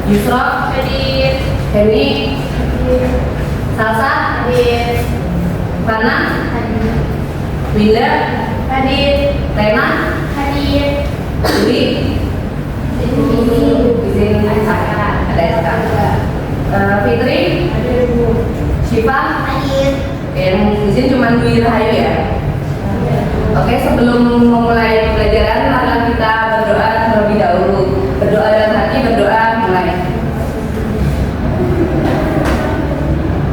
Yusro, Hadir. Heni, Hadir. Salsa, Hadir. Rana, Hadir. Winda, Hadir. Rena, Hadir. Juli, izin ada SK. Fitri, Hadir, Bu. Syifa, Hadir. yang izin cuma Dwi Rahayu ya. Oke, sebelum memulai pelajaran, marilah kita berdoa terlebih dahulu. Berdoa dalam hati, berdoa mulai.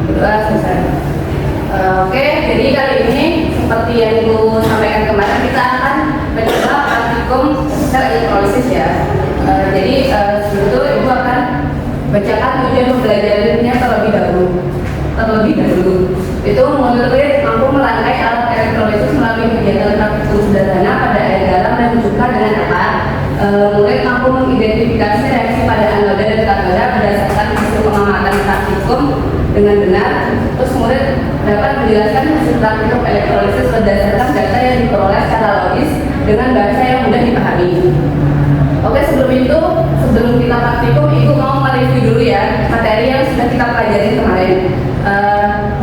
Berdoa selesai. Oke, jadi kali ini seperti yang Ibu sampaikan kemarin, kita akan mencoba praktikum sel elektrolisis ya. Jadi sebelum itu Ibu akan bacakan tujuan pembelajarannya terlebih dahulu. Itu murid mampu merangkai alat elektrolisis melalui kegiatan praktikum sederhana pada air garam dan cuka dengan apa? Murid mampu mengidentifikasi reaksi pada anoda dan katoda berdasarkan hasil pengamatan praktikum dengan benar. Terus murid dapat menjelaskan hasil praktikum elektrolisis berdasarkan data yang diperoleh secara logis dengan bahasa yang mudah dipahami. Oke, sebelum kita praktikum, Ibu mau mereview dulu ya materi yang sudah kita pelajari kemarin.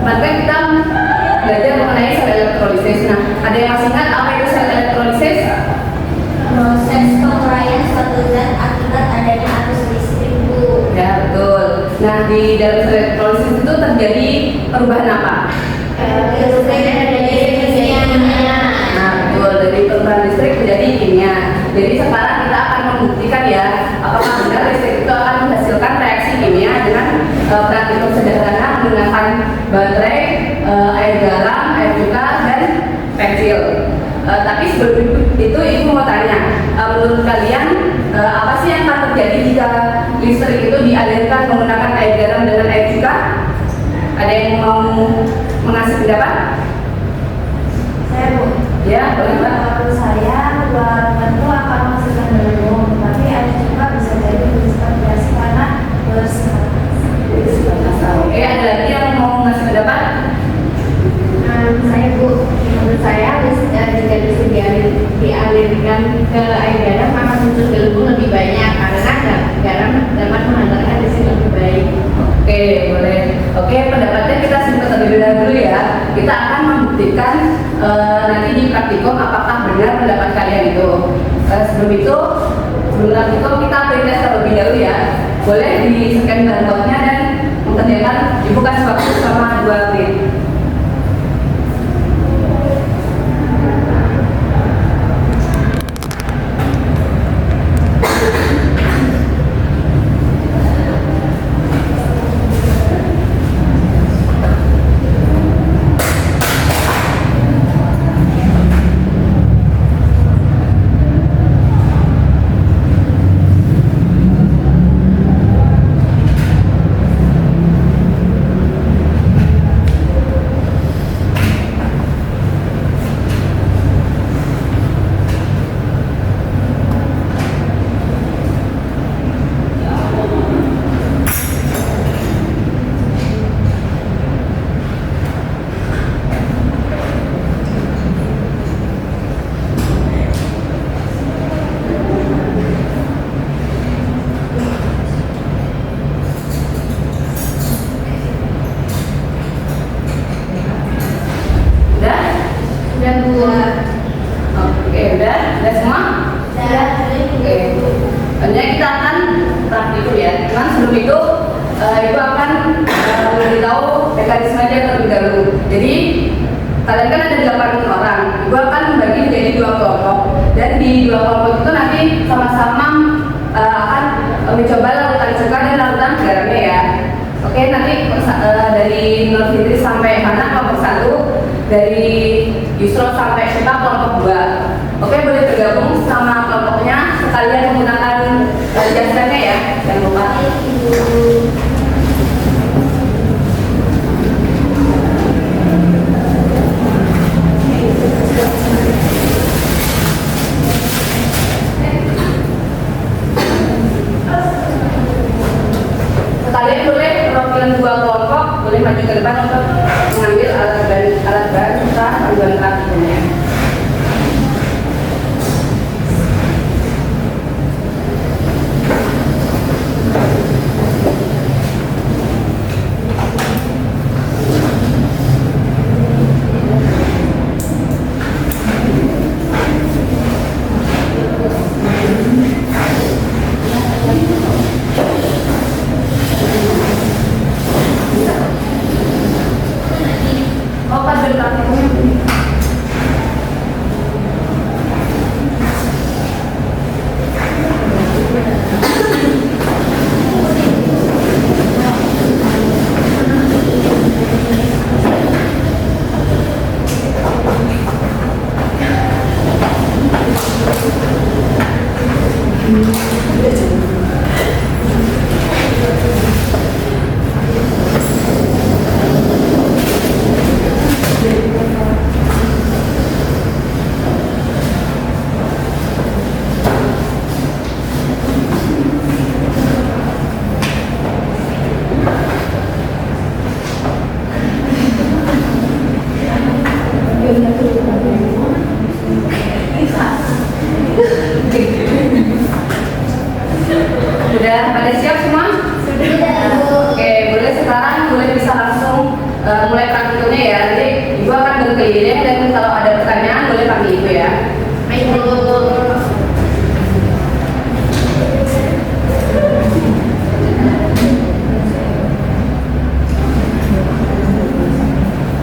Kemarin kita belajar mengenai sel elektrolisis. Nah, ada yang masih ingat apa itu sel elektrolisis? Proses penguraian suatu zat akibat adanya arus listrik, Bu. Ya, betul. Nah, di dalam sel elektrolisis itu terjadi perubahan apa? Listrik menjadi kimia. Nah, betul. Dari perubahan listrik menjadi kimia. Jadi sekarang kita akan membuktikan ya apakah benar listrik itu akan menghasilkan reaksi kimia dengan praktikum sederhana menggunakan baterai, air garam, air cuka, dan pensil. Tapi sebelum itu Ibu mau tanya, menurut kalian apa sih yang akan terjadi jika listrik itu dialirkan menggunakan air garam dengan air cuka? Ada yang mau mengasih pendapat? Saya, Bu. Ya, boleh Mbak. Menurut saya, buat tentu akan menghasilkan belum, tapi ada juga bisa jadi menghasilkan gas karena Oke, ada lagi yang mau ngasih pendapat? saya, Bu, menurut saya jika listrik dialirkan ke air garam akan muncul gelembung lebih banyak karena garam dapat menghantarkan listrik lebih baik. Oke, boleh. Oke, pendapatnya kita simpan terlebih dahulu ya. Kita akan membuktikan nanti di praktikum apakah benar pendapat kalian itu. Sebelum praktikum kita pre-tes terlebih dahulu ya. Boleh di-scan barcode-nya dan mengerjakan dibuka waktu selama 2 menit. Kalian kan ada 8 orang, Ibu akan membagi menjadi 2 kelompok, dan di 2 kelompok itu nanti sama-sama akan mencoba larutan cuka dan larutan garamnya ya. Oke, nanti dari Nur Fitri sampai mana kelompok 1, dari Yusro sampai Syifa kelompok 2. Oke, boleh bergabung sama kelompoknya sekalian menggunakan jasanya ya, jangan lupa. Kalian boleh perwakilan 2 kelompok boleh maju ke depan untuk mengambil alat bahan serta panduan praktikumnya. Oke, boleh sekarang boleh bisa langsung mulai praktikumnya ya. Nanti Ibu akan berkeliling dan kalau ada pertanyaan boleh panggil Ibu ya. Baik, Bu.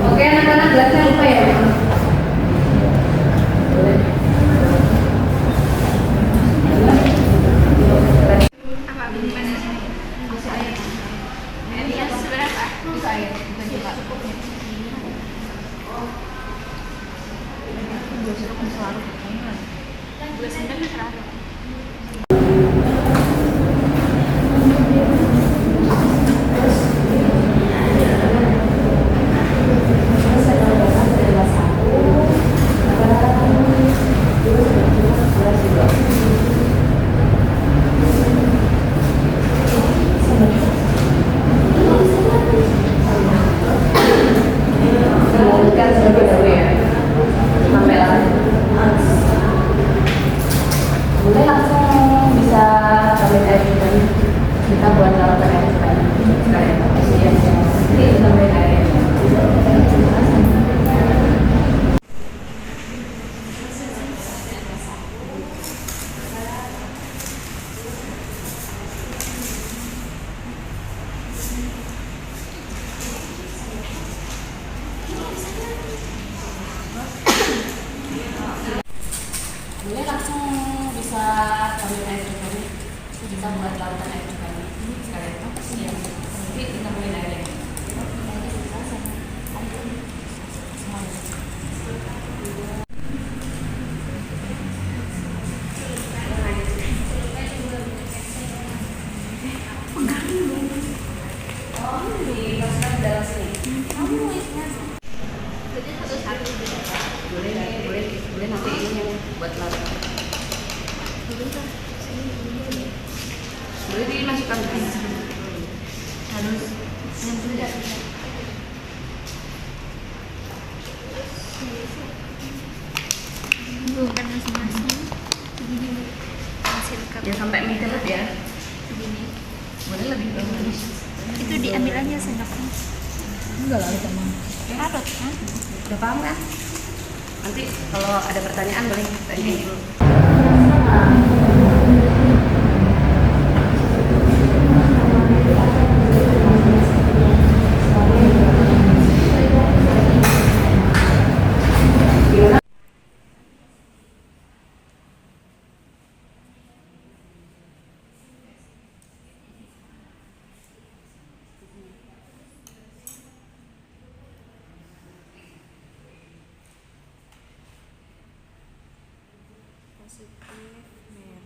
Oke, anak-anak gelasnya lupa ya. Boleh. Apa gimana? Bisa air. Ini seberapa? Bisa air. Bisa juga. Kan sebagai dulu ya. Sampai lah. Boleh langsung bisa tambahin air juga nih. Kita buat larutan air sekalian. Sekalian. Nanti tambahin air. Boleh langsung bisa tambahin air juga nih. Kita buat larutan air juga nih. Sekalian. Iya. Nanti tambahin air ya. Oh, dimasukkan ke dalam sini. Jadi satu-satu. Boleh nanti ini yang buat larutan. Boleh dimasukkan ke sini. Harus yang tidak. Bukan masing-masing. Begini hasil cup. Ya sampai mencelat ya. Begini. Boleh lebih bagus. Itu diambil aja sendoknya. Enggak lah, teman. Harus kan? Udah paham kan? Nanti kalau ada pertanyaan boleh tanya dulu. Gimana? Positif, merah.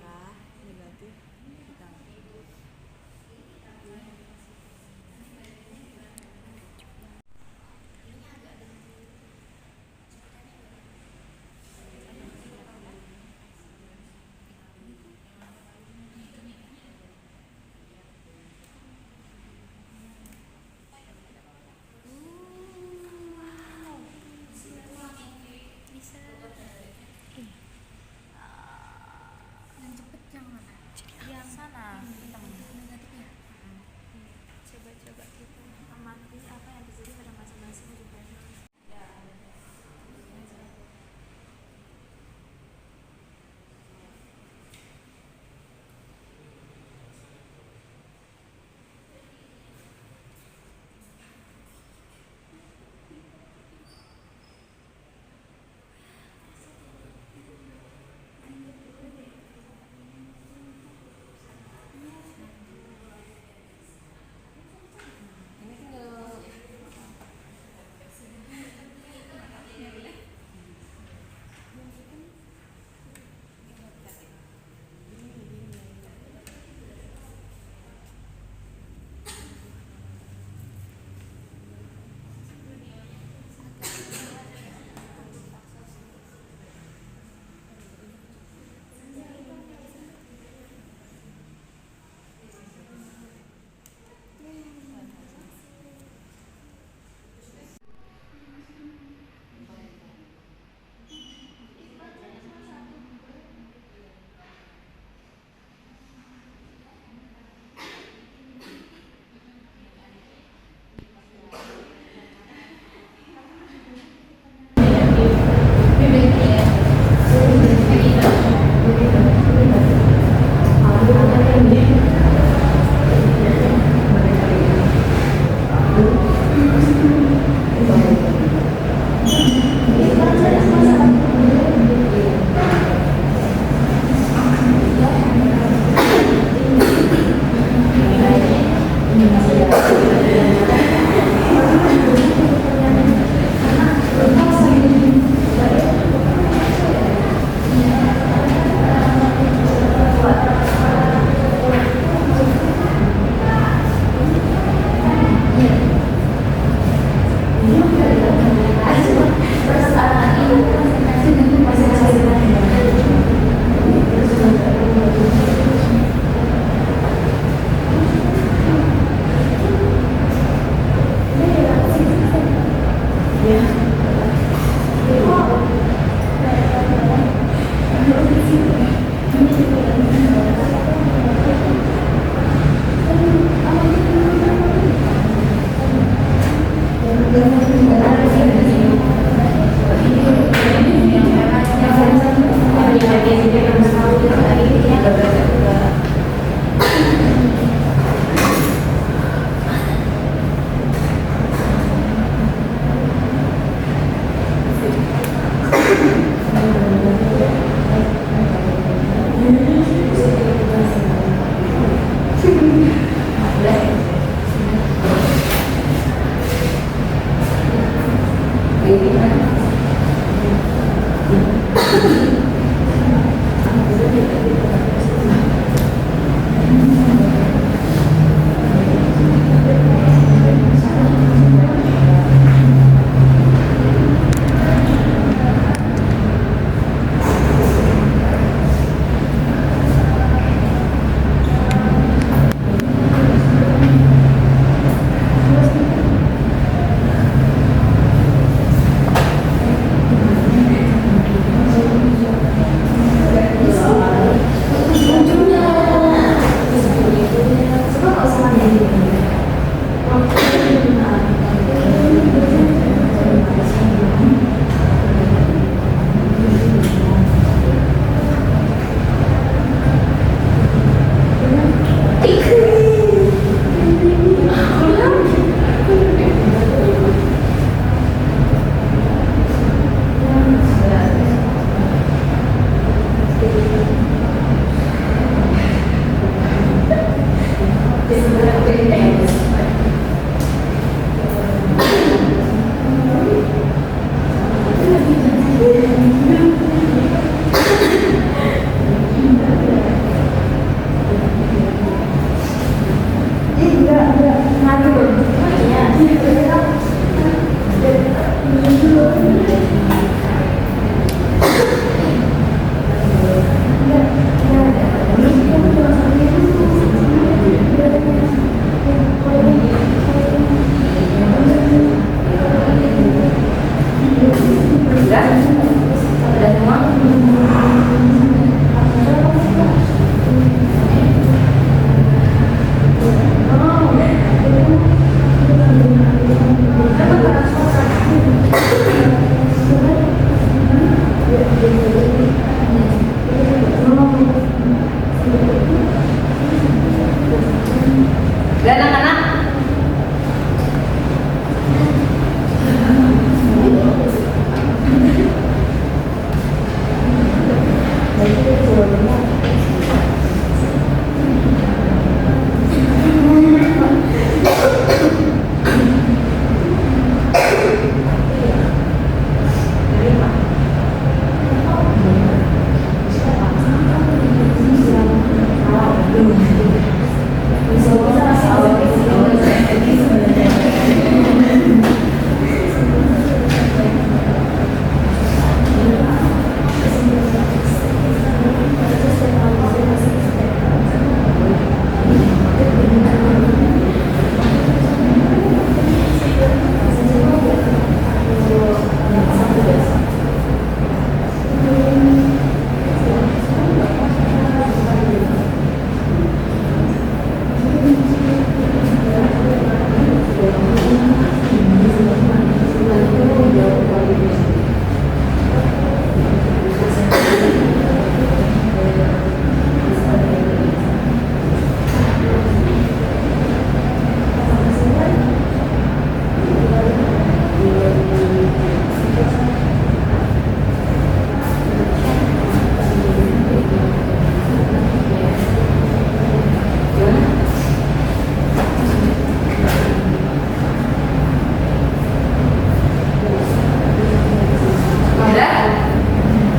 Dan anak-anak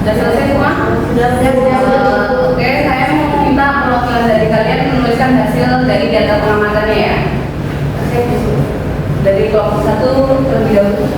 sudah selesai semua? Sudah. Oke, saya mau minta perwakilan dari kalian menuliskan hasil dari data pengamatannya ya. Dari kelompok 1 terlebih dahulu.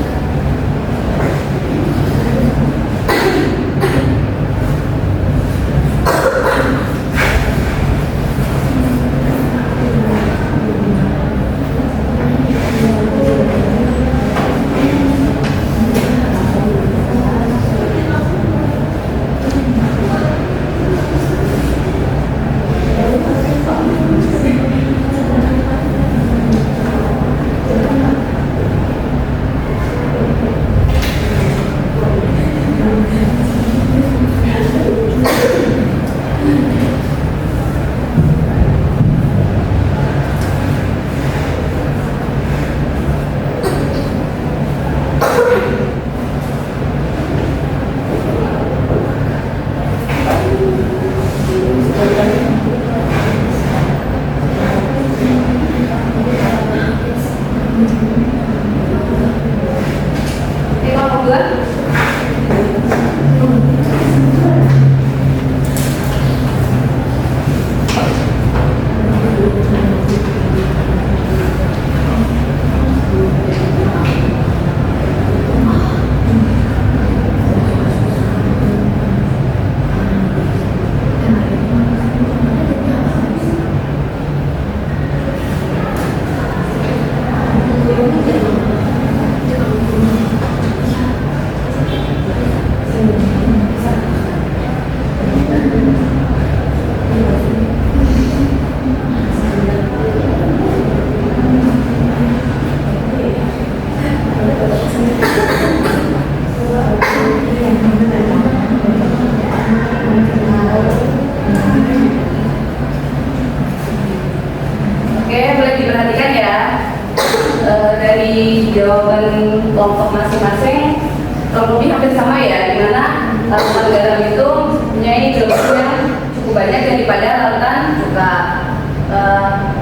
jawaban kelompok masing-masing kurang lebih hampir sama ya, dimana lautan garam itu mempunyai jawaban yang cukup banyak daripada lautan cuka.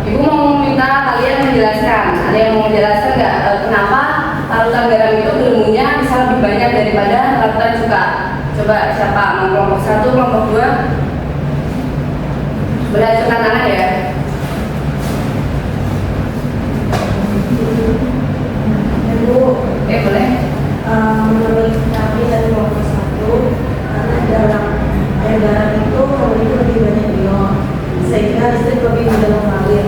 Ibu mau minta Ada yang mau menjelaskan nggak kenapa larutan garam itu gelembungnya bisa lebih banyak daripada larutan cuka? Coba siapa? Mau kelompok 1, kelompok 2? Boleh acungkan tangan ya. Boleh. Menurut kami dari kelompok 1, karena dalam air garam itu kalau itu lebih banyak ion, sehingga listrik lebih mudah mengalir.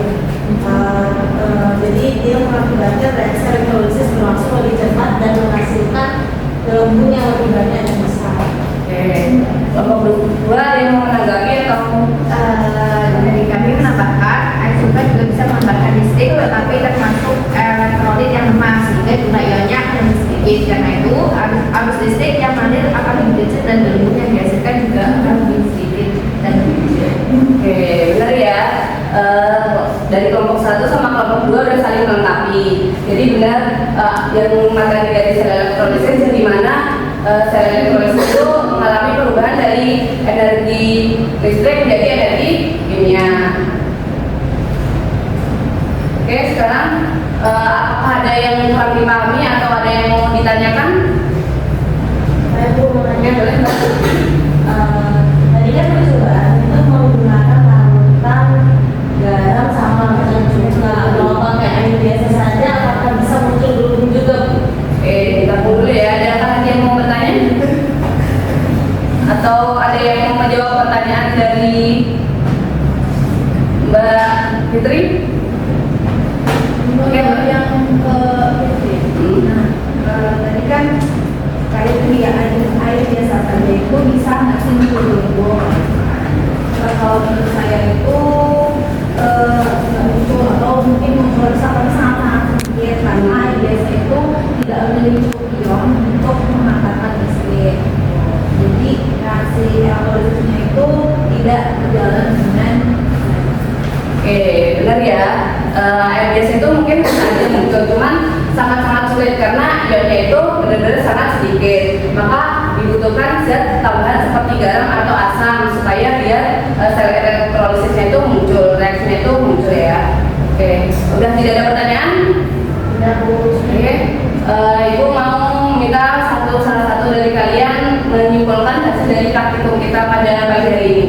Jadi dia mengakibatkan reaksi elektrolisis berlangsung lebih cepat dan menghasilkan gelembung yang lebih banyak dan besar. Kelompok 2 ada yang mau menanggapi atau? Dari kami menambahkan air super juga bisa menambahkan listrik, tetapi termasuk elektrolit yang lemah sehingga jumlah ionnya akan lebih sedikit. Karena itu arus listrik yang mengalir akan lebih kecil dan gelembung yang dihasilkan juga akan lebih sedikit dan lebih kecil. Oke, benar ya. Dari kelompok 1 sama kelompok 2 udah saling melengkapi. Jadi benar yang materi dari sel elektrolisis di mana sel elektrolisis itu mengalami perubahan dari energi listrik menjadi energi kimia. Oke, sekarang apakah ada yang kurang dipahami atau ada yang mau ditanyakan? Saya mau nanya, Boleh nggak? tadi kan percobaan itu menggunakan larutan garam sama larutan cuka. Kalau pakai air biasa saja, apakah bisa muncul gelembung juga, Bu? Kita tunggu dulu ya. Ada lagi yang mau bertanya? Atau ada yang mau menjawab pertanyaan dari Mbak Fitri? Oke, yang ke tadi kan kayak itu ya air biasa saja itu bisa nggak sih muncul gelembung? Kalau menurut saya itu nggak muncul atau mungkin muncul sangat sedikit karena air biasa itu tidak memiliki cukup ion untuk menghantarkan listrik. Jadi reaksi elektrolitnya itu tidak berjalan dengan Benar ya. Air biasa itu mungkin ada muncul, cuman sangat-sangat sulit karena ionnya itu benar-benar sangat sedikit. Maka dibutuhkan zat tambahan seperti garam atau asam supaya biar sel elektrolitisnya itu muncul, reaksinya itu muncul ya. Udah tidak ada pertanyaan? tidak lurus. Ibu mau minta salah satu dari kalian menyimpulkan hasil dari praktikum kita pada pagi hari ini.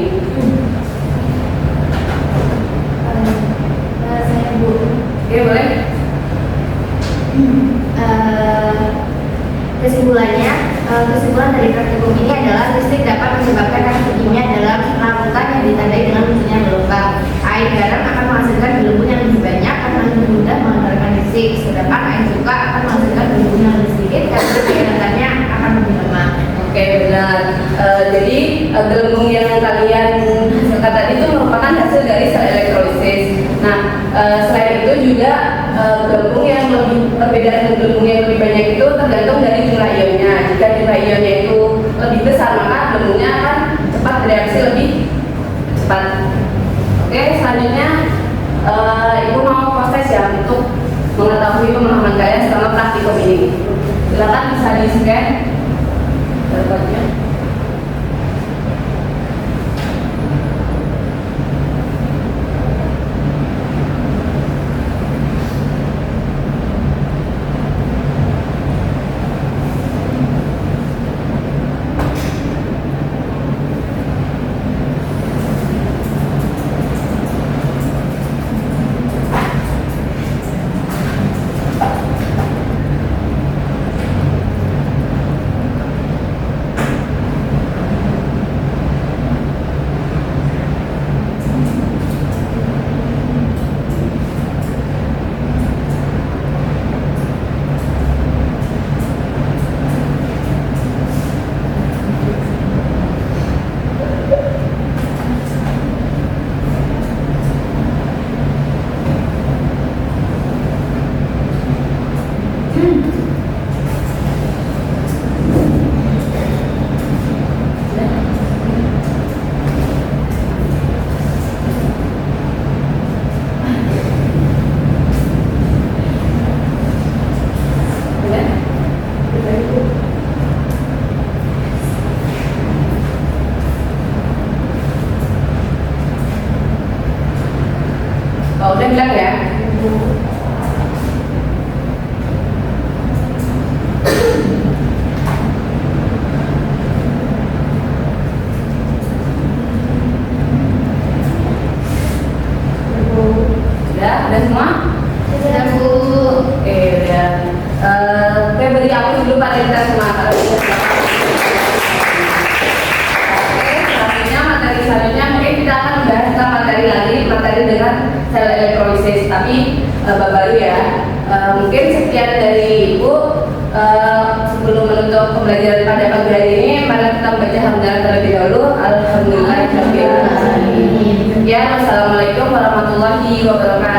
Saya Bu. Boleh. Kesimpulan dari praktikum ini adalah listrik dapat menyebabkan reaksi kimia dalam larutan yang ditandai dengan munculnya gelombang. Air garam akan menghasilkan gelembung yang lebih banyak karena lebih mudah mengantarkan listrik, sedangkan air cuka akan menghasilkan gelembung yang lebih sedikit karena kegiatannya akan lebih lemah. Benar. Jadi gelembung yang kalian hasilkan tadi itu merupakan hasil dari sel elektrolisis. Nah, selain itu juga gelembung yang perbedaan gelembung yang lebih banyak itu tergantung dari jumlah ionnya. Jika jumlah ionnya itu lebih besar, maka gelembungnya akan cepat bereaksi lebih cepat. Selanjutnya Ibu mau proses ya untuk mengetahui pemahaman kalian selama praktikum ini. Silakan bisa di-scan barcode-nya. Sudah, Bu. Oke, udah. Oke, beri aku dulu Pak Rita semangat. Oke, selanjutnya mungkin kita akan membahas tentang materi dengan sel elektrolisis. Tapi Bapak baru ya. Mungkin sekian dari Ibu. Sebelum menutup pembelajaran pada pagi hari ini, mari kita membaca hamdalah terlebih dahulu. Alhamdulillah. Sekian, wassalamualaikum warahmatullahi wabarakatuh.